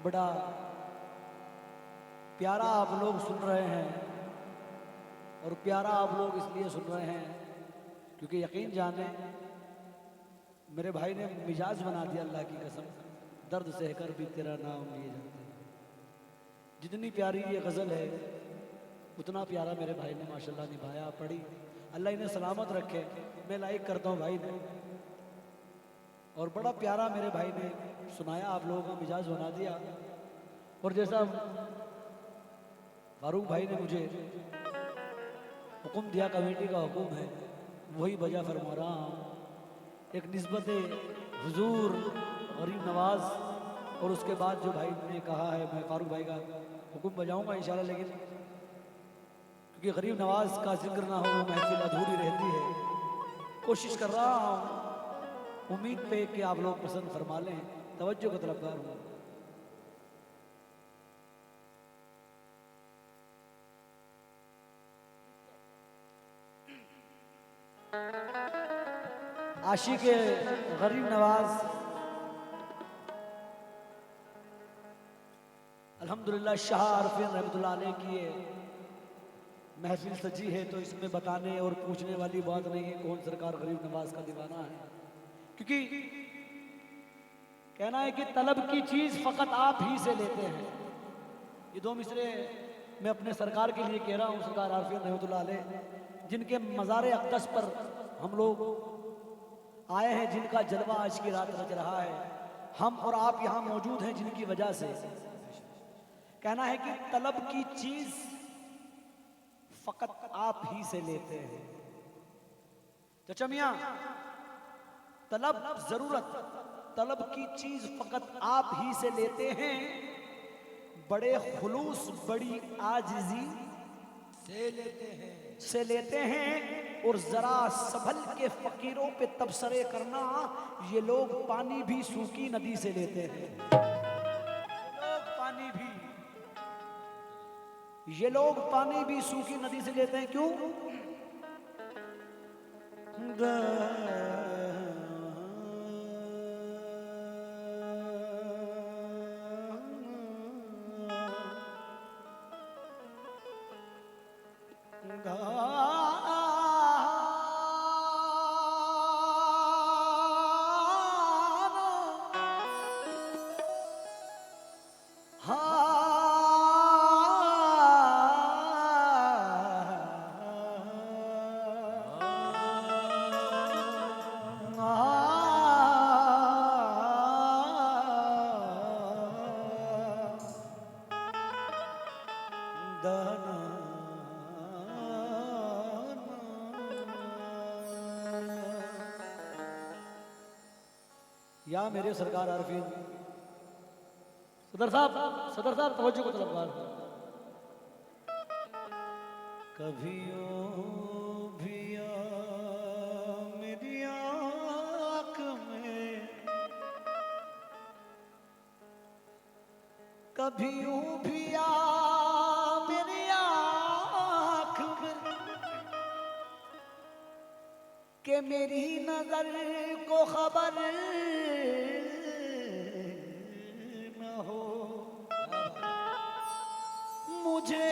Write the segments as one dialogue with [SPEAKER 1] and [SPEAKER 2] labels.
[SPEAKER 1] बड़ा प्यारा आप लोग सुन रहे हैं, और प्यारा आप लोग इसलिए सुन रहे हैं क्योंकि यकीन जाने मेरे भाई ने मिजाज बना दिया अल्लाह की कसम, दर्द सहकर भी तेरा नाम लिए जाते हैं। जितनी प्यारी ये गज़ल है उतना प्यारा मेरे भाई ने माशाल्लाह निभाया, पढ़ी। अल्लाह इन्हें सलामत रखे, मैं लाइक करता हूँ भाई ने, और बड़ा प्यारा मेरे भाई ने सुनाया, आप लोगों का मिजाज बना दिया। और जैसा फारूक भाई ने मुझे हुक्म दिया, कमेटी का हुक्म है, वही बजा फरमा रहा हूँ। एक निस्बत हुजूर गरीब नवाज, और उसके बाद जो भाई ने कहा है मैं फारूक भाई का हुक्म बजाऊंगा इंशाल्लाह, लेकिन क्योंकि गरीब नवाज का जिक्र ना हो वो महफिल अधूरी रहती है। कोशिश कर रहा हूँ, उम्मीद पे कि आप लोग पसंद फरमा लें, तवज्जो का तलबगार हूँ। आशिक गरीब नवाज, अल्हम्दुलिल्लाह शाह आरफीन रहमतुल्लाह अलैह की ये महफिल सजी है, तो इसमें बताने और पूछने वाली बात नहीं है कौन सरकार गरीब नवाज का दीवाना है। क्योंकि कहना है कि तलब की चीज फकत आप ही से लेते हैं। ये दो मिसरे मैं अपने सरकार के लिए कह रहा हूँ, सरकार आरफीन रहमतुल्लाह अलैह, जिनके मज़ार अक़दस पर हम लोग आए हैं, जिनका जलवा आज की रात रच रहा है, हम और आप यहाँ मौजूद हैं जिनकी वजह से। कहना है कि तलब की चीज फकत आप ही से लेते हैं। चाचा मियां, तलब जरूरत, तलब की चीज फकत आप ही से लेते हैं, बड़े खुलूस बड़ी आजिज़ी से लेते हैं। और जरा संभल के फकीरों पे तबसरे करना, ये लोग पानी भी सूखी नदी से लेते हैं। ये लोग पानी भी सूखी नदी से लेते हैं। क्यों? या मेरे सरकार आरफीन सदर साहब तवज्जो को तलबगार। कभी ओ भी आ मेरी आँख में, कभी यूं भी आ मेरी आँख में, के मेरी नजर को खबर मुझे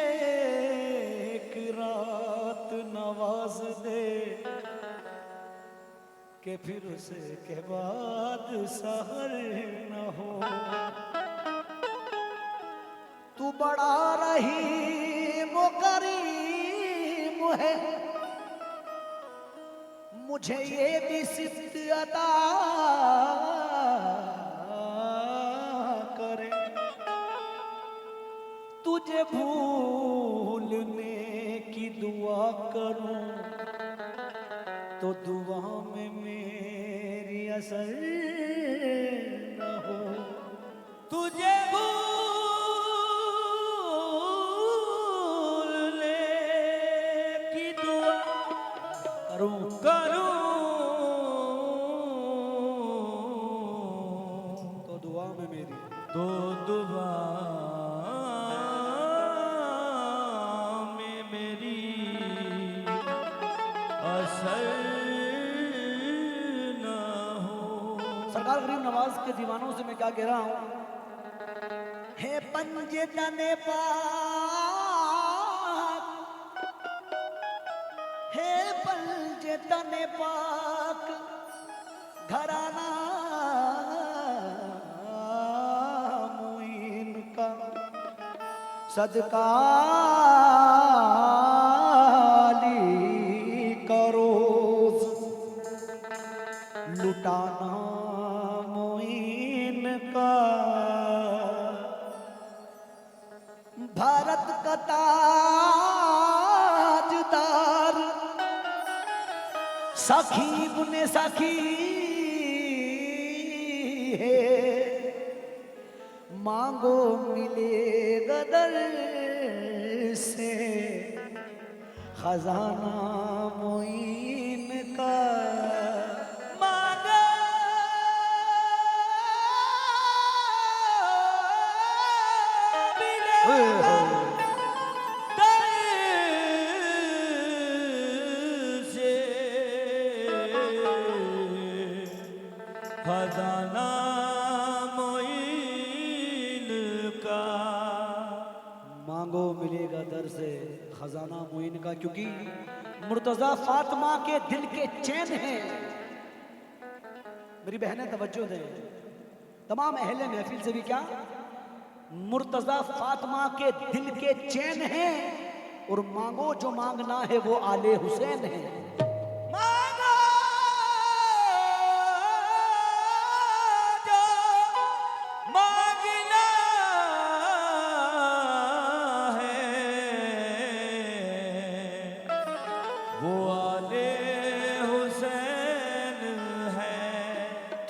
[SPEAKER 1] एक रात नवाज दे, के फिर उसे के बाद सहर न हो। तू बड़ा रहीम करीम है, मुझे ये भी सिद्ध अता करे। तुझे भूलने की दुआ करूं तो दुआ में मेरी असर न हो। तुझे भूलने की दुआ करूं तो दुआ में मेरी दुआ सरकार गरीब नवाज के दीवानों से मैं क्या कह रहा हूं हे पंजे तने पाक, हे पंजे तने पाक घराना मुइन का सदका करो लुटाना मोइन का भारत का ताजदार सखी बुने सखी है मांगो मिलेगा दर से खजाना मोइन का मांगा मिलेगा दर से खजाना मोइन का। मांगो मिलेगा दर से खजाना मोइन का, क्योंकि मुर्तजा फातिमा के दिल के चैन हैं। मेरी बहनें तवज्जो दें, तमाम अहले महफिल से भी क्या, मुर्तजा फातिमा के दिल के चैन हैं। और मांगो जो मांगना है वो आले हुसैन है। मांगो जो मांगना है वो आले हुसैन है।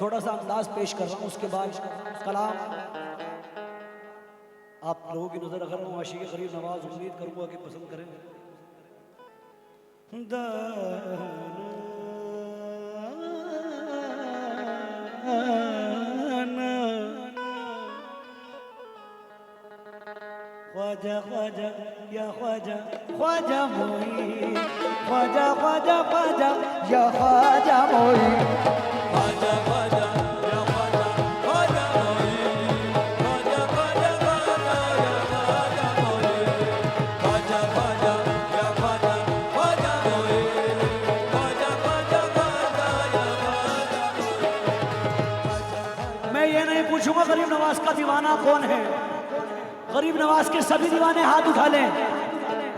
[SPEAKER 1] थोड़ा सा अंदाज पेश कर रहा हूं, उसके बाद कलाम आप लोगों की नजर रख रहा हूँ। आशिक़ ग़रीब नवाज, उम्मीद करूंगा कि पसंद करें। ख्वाजा ख्वाजा या ख्वाजा ख्वाजा मोइन, ख्वाजा ख्वाजा ख्वाजा या ख्वाजा मोइन, ख्वाजा ख्वाजा या ख्वाजा ख्वाजा मोइन, ख्वाजा ख्वाजा ख्वाजा या ख्वाजा मोइन, ख्वाजा ख्वाजा या ख्वाजा ख्वाजा मोइन, ख्वाजा ख्वाजा ख्वाजा या ख्वाजा मोइन। मैं ये नहीं पूछूंगा गरीब नवाज का दीवाना कौन है। गरीब नवाज के सभी दीवाने हाथ उठा लें।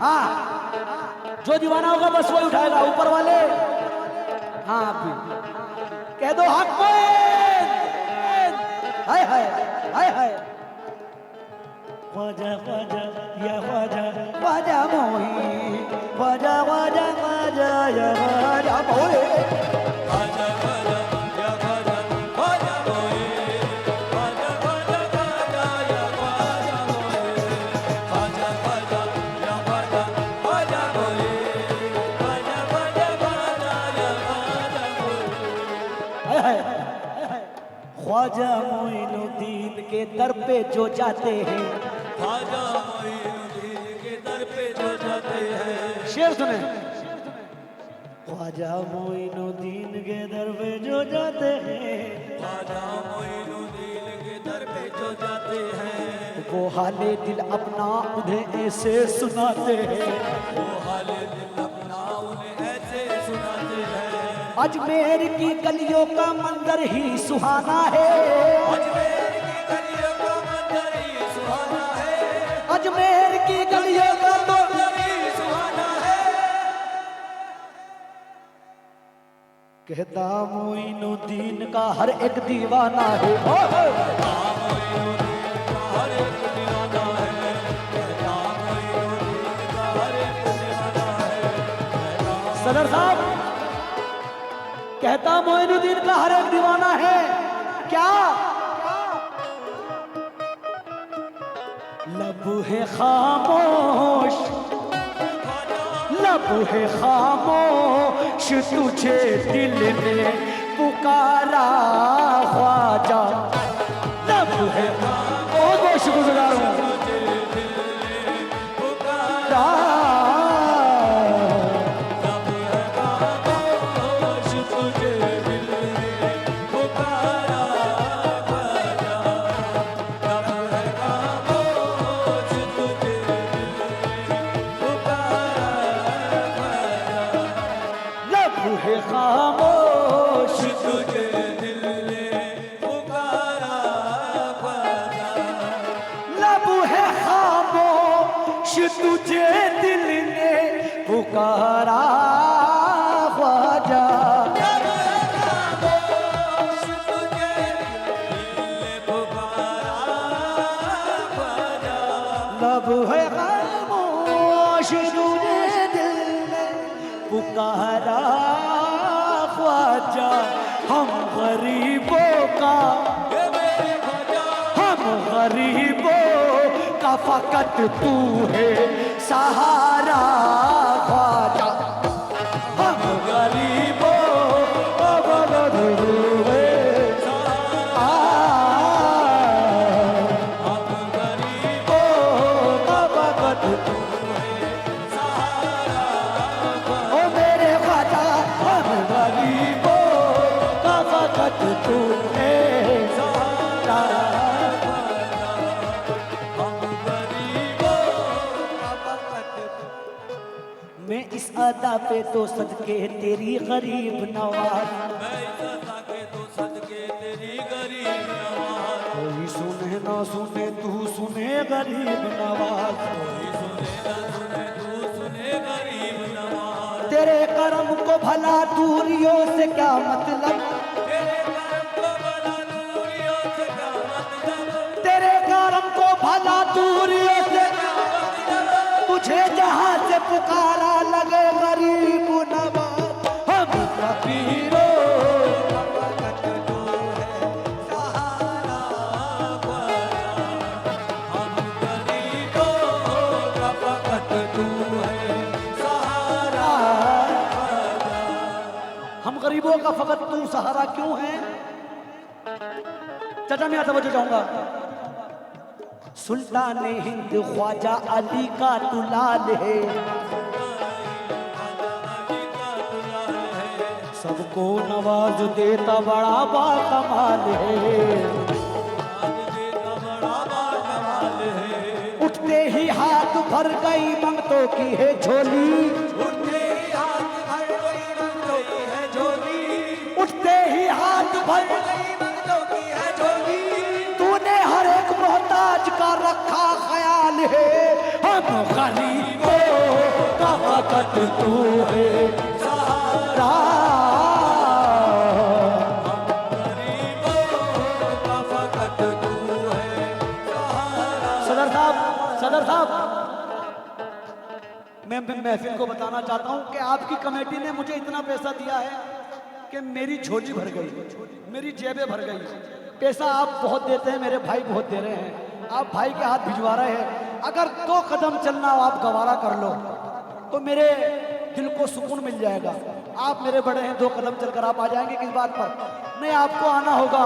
[SPEAKER 1] हाँ, जो दीवाना होगा बस वही उठाएगा। ऊपर वाले हाँ आप भी कह दो हक मोइन। हाय हाय हाय हाय, ख्वाजा ख्वाजा या ख्वाजा ख्वाजा मोइन, ख्वाजा ख्वाजा ख्वाजा या ख्वाजा मोइन, ख्वाजा ख्वाजा या ख्वाजा ख्वाजा मोइन, ख्वाजा ख्वाजा ख्वाजा या ख्वाजा मोइन, ख्वाजा ख्वाजा या ख्वाजा ख्वाजा मोइन, ख्वाजा ख्वाजा ख्वाजा या ख्वाजा मोइन। हाय हाय ख्वाजा मोइनुद्दीन के दर पे जो जाते हैं, ख्वाजा मोइनुद्दीन के दर पे जो जाते हैं। शेर सुने, ख्वाजा मोइनुद्दीन के दर पे जो जाते हैं, ख्वाजा मोइनुद्दीन के दर पे जो जाते हैं, वो हाले दिल अपना उन्हें ऐसे सुनाते हैं, वो हाले दिल अपना उन्हें ऐसे सुनाते हैं। अजमेर की गलियों का मंजर ही सुहाना है, अजमेर की गलियों का मंजर ही सुहाना है, अजमेर की गलियों का मंजर ही सुहाना है। कहता मोइनुद्दीन का हर एक दीवाना है, कहता मोइनुद्दीन का हर एक दीवाना है, कहता मोइनुद्दीन का हर एक दीवाना है। सदर साहब, कहता मोइनुद्दीन का हर एक दीवाना है। क्या लब है खामोश, लब है खामोश तुझे दिल ने पुकारा ख्वाजा, लब है बहुत बहुत शुक्रगुजार हूँ। है खामोश
[SPEAKER 2] तुझे दिल ने पुकारा ख्वाजा,
[SPEAKER 1] लब है खामोश तुझे दिल ने पुकारा ख्वाजा, लब है खामोश तुझे दिल ने पुकारा ख्वाजा। हम गरीबों का फकत तू है सहारा ख्वाजा। हम गरीबों का फकत तू है
[SPEAKER 2] हम गरीबों
[SPEAKER 1] का फकत तू
[SPEAKER 2] सहारा
[SPEAKER 1] ओ मेरे ख्वाजा। हम गरीबों का फकत तू है सहारा। मैं इस अदा पे तो सदके तेरी गरीब नवाज,
[SPEAKER 2] मैं इस अदा के तो सदके तेरी गरीब नवाज,
[SPEAKER 1] कोई सुने ना सुने तू सुने गरीब नवाज,
[SPEAKER 2] कोई सुने ना सुने तू सुने गरीब नवाज,
[SPEAKER 1] तेरे करम को भला दूरियों से क्या मतलब,
[SPEAKER 2] तेरे करम को भला दूरियों से क्या मतलब,
[SPEAKER 1] तेरे करम को भला दूरियों से तुझे जहां से पुकारा लगे गरीब नवाज। हम फकीरों का फकत तू है सहारा ख्वाजा।
[SPEAKER 2] हम गरीबों का फकत तू है सहारा ख्वाजा।
[SPEAKER 1] हम गरीबों का फकत तू सहारा क्यों है? चाचा मैं तवज्जो चाहूंगा। सुल्तान हिंद ख्वाजा अली का दुलाल है, सबको नवाज देता बड़ा बाकमाल है, उठते ही हाथ भर गई मंगतों की है झोली,
[SPEAKER 2] उठते ही हाथ भर गई मंगतों की है झोली,
[SPEAKER 1] उठते ही हाथ भर
[SPEAKER 2] गई मंगतों की है झोली,
[SPEAKER 1] तूने हर एक मोहताज का रखा ख्याल है। हम गरीबों का फकत तू है सहारा।
[SPEAKER 2] का फकत तू है सहारा।
[SPEAKER 1] सदर साहब मैं महफिल को बताना चाहता हूं कि आपकी कमेटी ने मुझे इतना पैसा दिया है कि मेरी झोली भर गई, मेरी जेबें भर गई। पैसा आप बहुत देते हैं, मेरे भाई बहुत दे रहे हैं, आप भाई के हाथ भिजवा रहे हैं। अगर 2 कदम चलना आप गवारा कर लो तो मेरे दिल को सुकून मिल जाएगा। आप मेरे बड़े हैं, 2 कदम चलकर आप आ जाएंगे किस बात पर? नहीं, आपको आना होगा।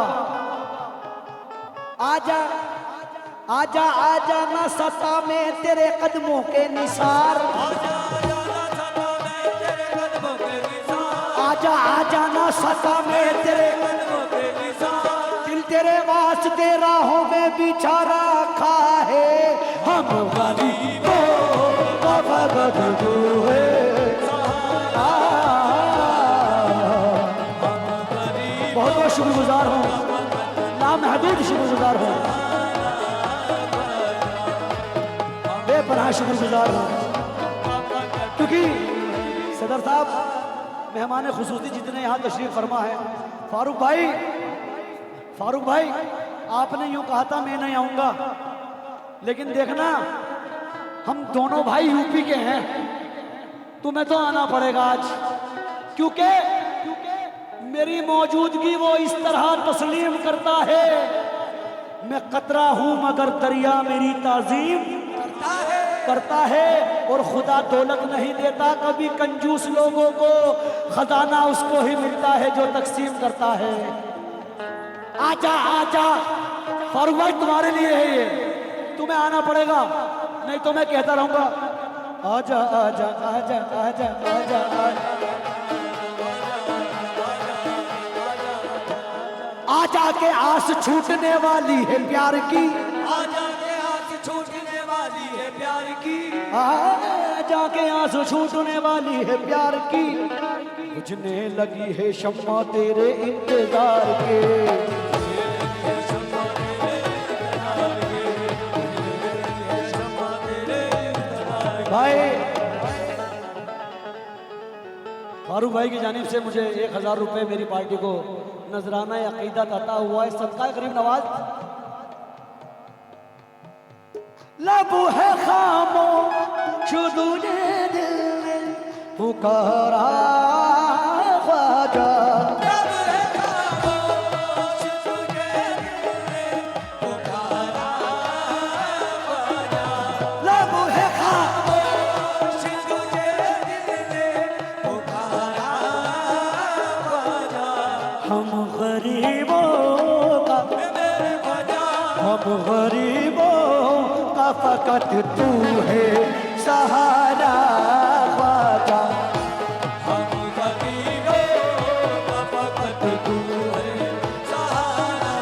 [SPEAKER 1] आजा आजा आजा ना सता में तेरे कदमों के निसार, आजा आजा ना सता में तेरे दिल तेरे वास्ते राहों में बिछा रखा है। हम गरीबों का फकत तू है बहुत बहुत शुक्रगुजार हूँ, लामहदूद शुक्रगुजार हूँ, बेपनाह शुक्रगुजार हूँ। क्योंकि सदर साहब मेहमान खुसूसी जितने यहाँ तशरीफ फरमा है, फारूक भाई आपने यूं कहा था मैं नहीं आऊंगा, लेकिन देखना हम दोनों भाई यूपी के हैं, तुम्हें तो आना पड़ेगा आज। क्योंकि मेरी मौजूदगी वो इस तरह तस्लीम करता है, मैं कतरा हूं मगर दरिया मेरी ताजीम करता है। और खुदा दौलत नहीं देता कभी कंजूस लोगों को, खजाना उसको ही मिलता है जो तकसीम करता है। आजा आजा फारूक भाई तुम्हारे लिए है ये, तुम्हें आना पड़ेगा, नहीं तो मैं कहता रहूंगा आजा आजा आजा आजा आजा आजा के आस छूटने वाली है प्यार की,
[SPEAKER 2] आजा के आस छूटने वाली है प्यार की,
[SPEAKER 1] आजा के आस छूटने वाली है प्यार की। बुझने लगी है शम्मा तेरे इंतजार के। भाई फारूक भाई की जानिब से मुझे 1000 रुपये मेरी पार्टी को नजराना अकीदत अता हुआ है। सदका करीम नवाज। लब है खामोश तूने दिल में पुकारा ख्वाजा। हम गरीबों का फकत तू है सहारा ख्वाजा।
[SPEAKER 2] हम गरीबों का फकत तू है सहारा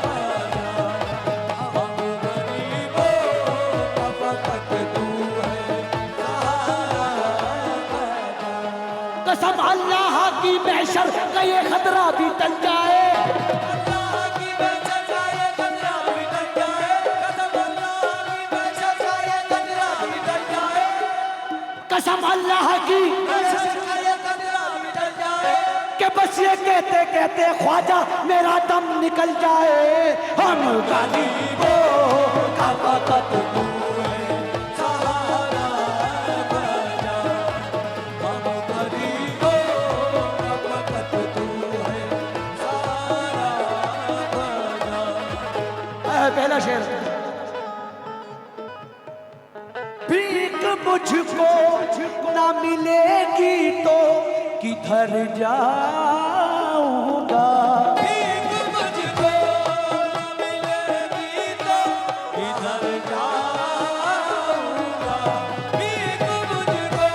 [SPEAKER 2] ख्वाजा। हम गरीबों का फकत तू है सहारा ख्वाजा।
[SPEAKER 1] कसम अल्लाह की महशर का ये खतरा भी टल जाए। कसम अल्लाह की कि बस ये कहते कहते ख्वाजा मेरा दम निकल जाए। हम गरीबों का फकत तू है
[SPEAKER 2] सहारा ख्वाजा। हम गरीबों का फकत तू है सहारा ख्वाजा।
[SPEAKER 1] पहला शेर। भीख मुझको ना मिलेगी तो किधर जाऊंगा।
[SPEAKER 2] भीख मुझको न मिलेगी तो किधर जाऊंगा। भीख मुझको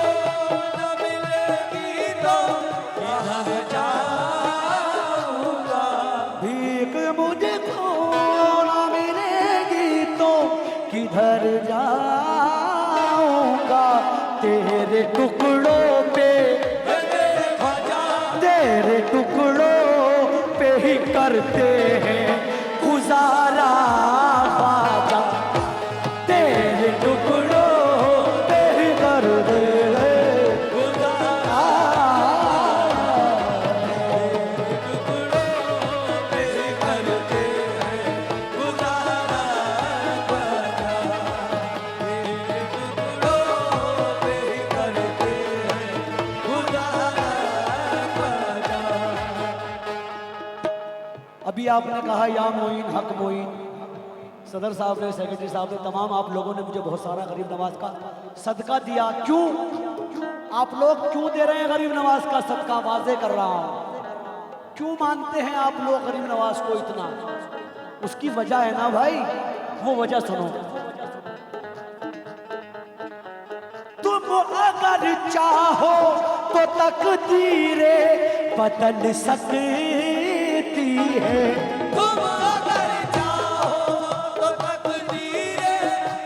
[SPEAKER 2] न मिलेगी तो किधर जाऊंगा।
[SPEAKER 1] भीख मुझको ना मिलेगी तो किधर जाऊंगा। तेरे टुकड़ों पे तेरे टुकड़ों पे ही करते हैं गुजारा ख्वाजा। तेरे टुकड़ों पे ही करते हैं गुजारा। अभी आपने कहा या मोइन हक मोइन। सदर साहब ने, सेक्रेटरी साहब ने, तमाम आप लोगों ने मुझे बहुत सारा गरीब नवाज का सदका दिया। क्यों आप लोग क्यों दे रहे हैं गरीब नवाज का सदका? वाजे कर रहा हूं। क्यों मानते हैं आप लोग गरीब नवाज को इतना? उसकी वजह है ना भाई, वो वजह सुनो। तुम अगर चाहो तो तकदीरे बदल सकती है।
[SPEAKER 2] तुम अगर चाहो तो तकदीरें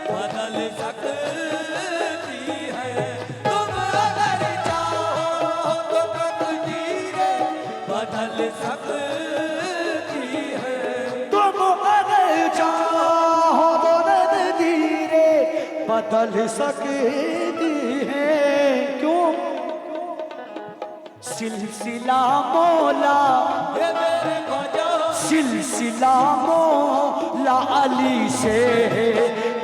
[SPEAKER 2] बदल सकती है। तुम अगर चाहो तो तकदीरें बदल सकती है।
[SPEAKER 1] तुम अगर चाहो तो तकदीरे बदल सकती है। क्यों? सिलसिला मौला
[SPEAKER 2] ये मेरे ख्वाजा
[SPEAKER 1] सिलसिला मौला अली से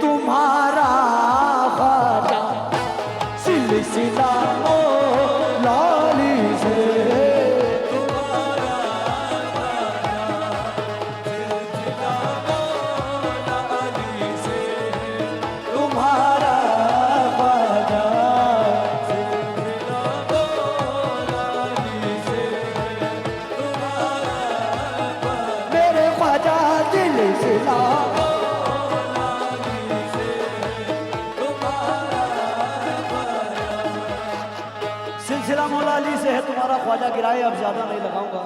[SPEAKER 1] तुम्हारा ख्वाजा। सिलसिला मौला अली से तुम्हारा ख्वाजा। मेरे ख्वाजा सिलसिला सिलसिला मौला अली से है तुम्हारा ख्वाजा। गिराए अब ज्यादा नहीं लगाऊंगा।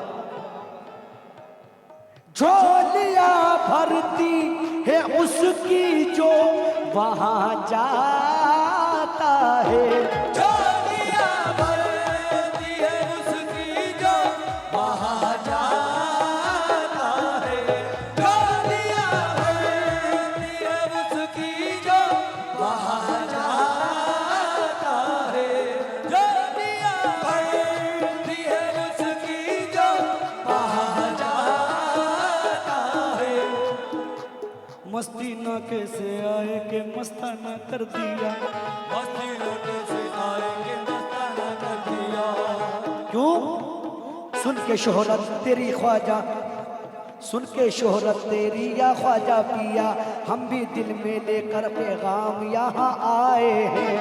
[SPEAKER 1] झोलिया भरती है उसकी जो वहां जाता है।
[SPEAKER 2] झोलियां भरती है उसकी
[SPEAKER 1] मस्ती न कैसे आए के मस्ताना कर दिया,
[SPEAKER 2] मस्ती लौटे से आएंगे मस्ताना कर दिया।
[SPEAKER 1] क्यों? सुन के शोहरत तेरी ख्वाजा, सुन के शोहरत तेरी या ख्वाजा पिया, हम भी दिल में लेकर पैगाम यहाँ आए हैं।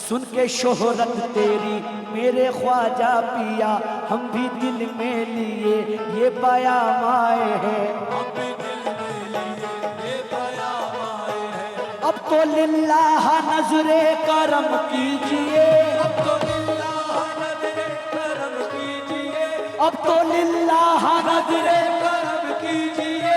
[SPEAKER 1] सुन के शोहरत तेरी मेरे ख्वाजा पिया, हम भी दिल में लिए ये बयाम आए हैं। अब तो लिल्लाह नजरे करम कीजिए,
[SPEAKER 2] अब तो लिल्लाह नज़रे करम कीजिए,
[SPEAKER 1] अब तो लिल्लाह नजरे,
[SPEAKER 2] करम कीजिए।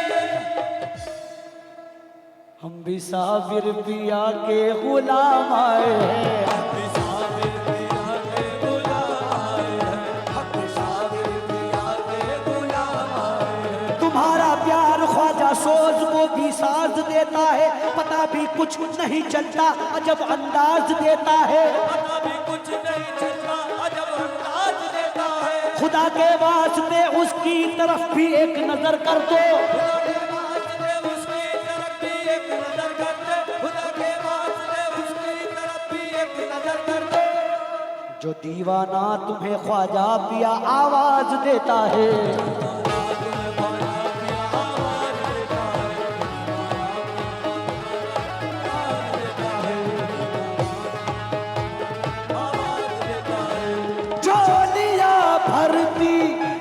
[SPEAKER 1] हम भी साबिर पिया के गुलाम आए हैं।
[SPEAKER 2] हम भी साबिर पिया के गुलाम आए हैं, हम भी साबिर पिया के गुलाम आए हैं।
[SPEAKER 1] तुम्हारा प्यार ख्वाजा सोच को भी साज देता है, पता भी कुछ नहीं चलता अजब अंदाज देता है।
[SPEAKER 2] पता भी कुछ नहीं चलता अजब अंदाज देता है।
[SPEAKER 1] खुदा के वास्ते उसकी तरफ भी एक नजर कर दो,
[SPEAKER 2] खुदा के वास्ते उसकी तरफ भी एक नजर कर दे, खुदा के वास्ते उसकी तरफ भी एक नजर कर दे।
[SPEAKER 1] जो दीवाना तुम्हें ख्वाजा पिया आवाज देता है। झोलियां भरती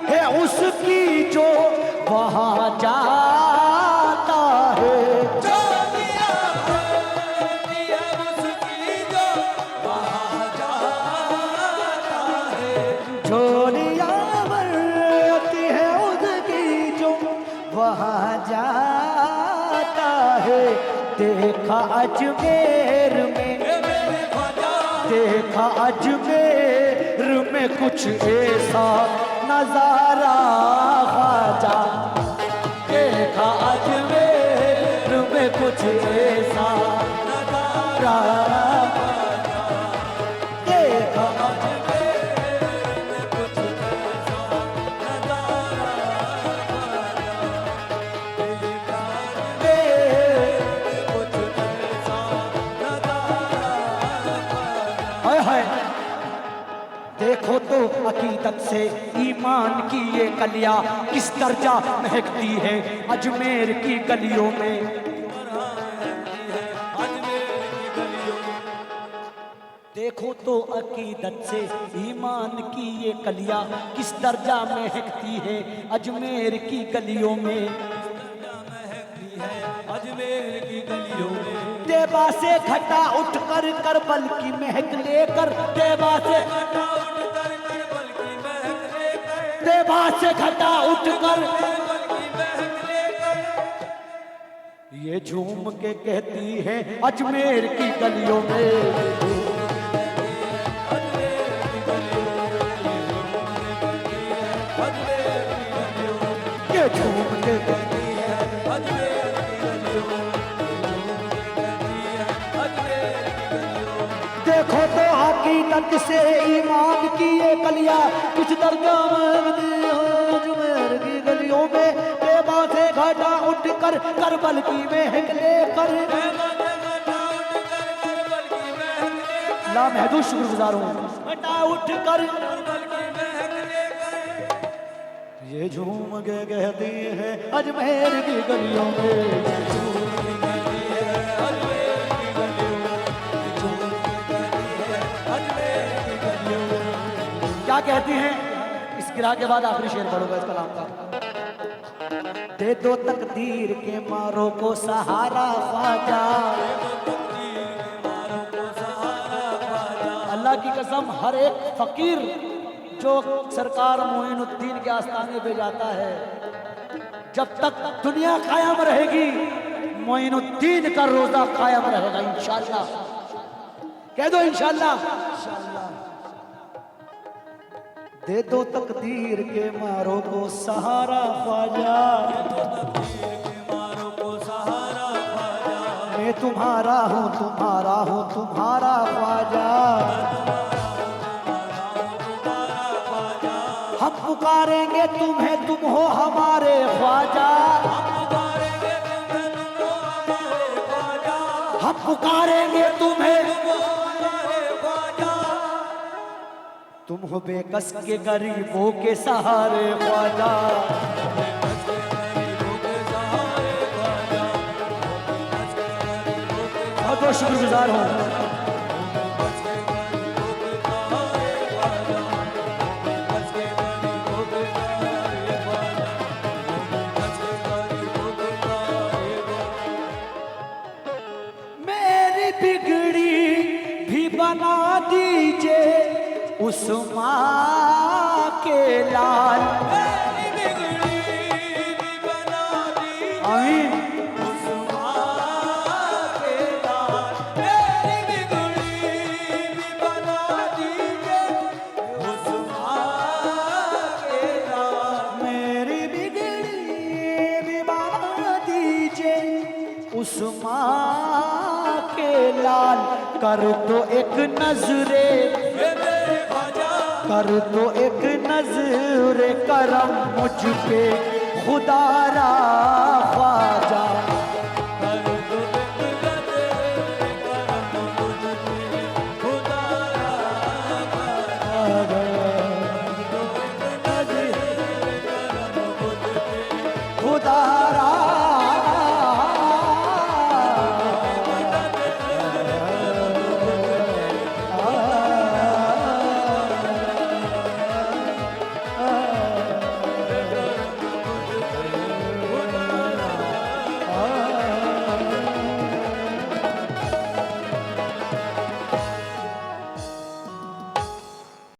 [SPEAKER 1] है उसकी जो वहां जाता है।
[SPEAKER 2] झोलियां भरती है उसकी जो वहां जाता है।
[SPEAKER 1] झोलियां भरती है उसकी जो वहां जाता है। देखा अजमेर में,
[SPEAKER 2] मेरे ख्वाजा
[SPEAKER 1] देखा अजमेर में कुछ ऐसा नजारा ख्वाजा, देखा अजमेर में कुछ ऐसा नजारा, देखा हाय हाय। देखो तो अकीदत से ईमान की ये कलियां किस दर्जा महकती है अजमेर की गलियों में। देखो तो अकीदत से ईमान की ये कलियां किस दर्जा महकती है अजमेर की गलियों में।
[SPEAKER 2] अजमेर की गलियों में
[SPEAKER 1] देवा से घटा उठकर करबल की महक लेकर, देवा से
[SPEAKER 2] घटा उठकर करबल की महक लेकर,
[SPEAKER 1] देवा से घटा उठकर
[SPEAKER 2] करबल की महक लेकर,
[SPEAKER 1] ये झूम के कहती है अजमेर की गलियों में। ये झूम के कहती है देखो तो हकीकत से ईमान की ये कलियां किस दर्जा महकती है अजमेर की गलियों में। देवा से घटा उठकर करबल की महक लेकर, ला महदूद शुक्रगुजार हूँ, घटा उठकर ये झूम के कहती है अजमेर की गलियों में। क्या कहती हैं इस गिरा के बाद आखिरी शेर पढ़ूंगा इस कलाम का। दे दो तकदीर के मारों को सहारा ख्वाजा, अल्लाह की कसम हर एक फकीर जो सरकार मोइनुद्दीन के आस्थाने पे जाता है, जब तक दुनिया कायम रहेगी मोइनुद्दीन का रोजा कायम रहेगा इंशाअल्लाह। कह दो इंशाअल्लाह। दे दो तकदीर के मारों को सहारा ख्वाजा, मैं तुम्हारा हूँ तुम्हारा हूँ तुम्हारा ख्वाजा। हम पुकारेंगे तुम्हें तुम हो हमारे ख्वाजा, हम पुकारेंगे तुम्हें तुम हो बेकस के गरीबों के सहारे ख्वाजा। बहुत बहुत शुक्रगुजार हूँ। मेरी बिगड़ी भी बना दीजिए उस माँ के लाल।
[SPEAKER 2] मेरी बिगड़ी भी बना दी
[SPEAKER 1] आमीन।
[SPEAKER 2] उस माँ के लाल। मेरी बिगड़ी भी बना दीजिए उस माँ के लाल।
[SPEAKER 1] मेरी बिगड़ी भी बना दीजिए उस माँ के लाल। कर दो एक नजरे,
[SPEAKER 2] ये मेरे ख्वाजा
[SPEAKER 1] कर दो एक नजर करम मुझ पे खुदारा ख्वाजा।